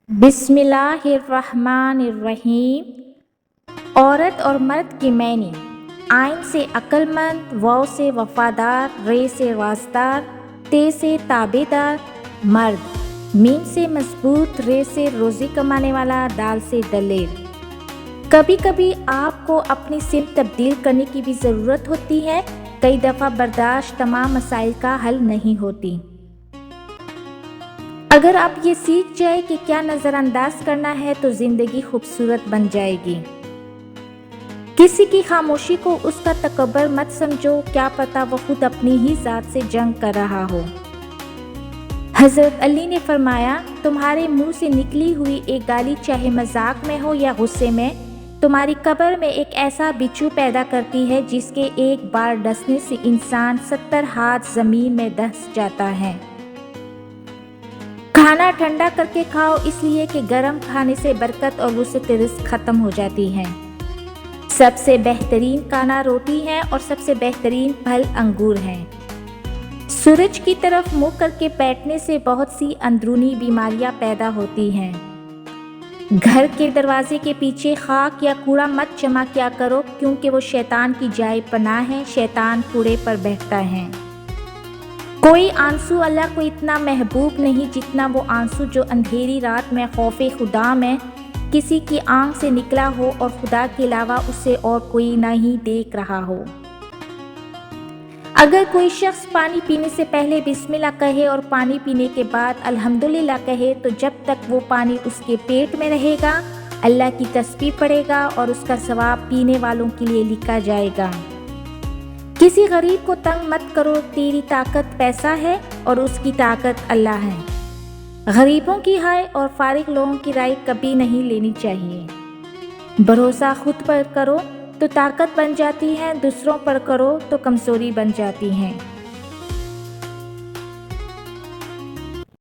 بسم اللہ الرحمن الرحیم۔ عورت اور مرد کی معنی: عین سے عقل مند، واو سے وفادار، رے سے رازدار، تے سے تابع دار مرد، میم سے مضبوط، رے سے روزی کمانے والا، دال سے دلیر۔ کبھی کبھی آپ کو اپنی سمت تبدیل کرنے کی بھی ضرورت ہوتی ہے۔ کئی دفعہ برداشت تمام مسائل کا حل نہیں ہوتی۔ اگر آپ یہ سیکھ جائیں کہ کیا نظر انداز کرنا ہے تو زندگی خوبصورت بن جائے گی۔ کسی کی خاموشی کو اس کا تکبر مت سمجھو، کیا پتہ وہ خود اپنی ہی ذات سے جنگ کر رہا ہو۔ حضرت علی نے فرمایا، تمہارے منہ سے نکلی ہوئی ایک گالی چاہے مذاق میں ہو یا غصے میں، تمہاری قبر میں ایک ایسا بچھو پیدا کرتی ہے جس کے ایک بار ڈسنے سے انسان 70 ہاتھ زمین میں دھس جاتا ہے۔ کھانا ٹھنڈا کر کے کھاؤ، اس لیے کہ گرم کھانے سے برکت اور وسعت رزق ختم ہو جاتی ہے۔ سب سے بہترین کھانا روٹی ہے اور سب سے بہترین پھل انگور ہیں۔ سورج کی طرف منہ کر کے بیٹھنے سے بہت سی اندرونی بیماریاں پیدا ہوتی ہیں۔ گھر کے دروازے کے پیچھے خاک یا کوڑا مت جمع کیا کرو، کیونکہ وہ شیطان کی جائے پناہ ہے، شیطان کوڑے پر بیٹھتا ہے۔ کوئی آنسو اللہ کو اتنا محبوب نہیں جتنا وہ آنسو جو اندھیری رات میں خوف خدا میں کسی کی آنکھ سے نکلا ہو اور خدا کے علاوہ اسے اور کوئی نہیں دیکھ رہا ہو۔ اگر کوئی شخص پانی پینے سے پہلے بسم اللہ کہے اور پانی پینے کے بعد الحمدللہ کہے تو جب تک وہ پانی اس کے پیٹ میں رہے گا اللہ کی تسبیح پڑھے گا اور اس کا ثواب پینے والوں کے لیے لکھا جائے گا۔ کسی غریب کو تنگ مت کرو، تیری طاقت پیسہ ہے اور اس کی طاقت اللہ ہے۔ غریبوں کی رائے اور فارغ لوگوں کی رائے کبھی نہیں لینی چاہیے۔ بھروسہ خود پر کرو تو طاقت بن جاتی ہے، دوسروں پر کرو تو کمزوری بن جاتی ہے۔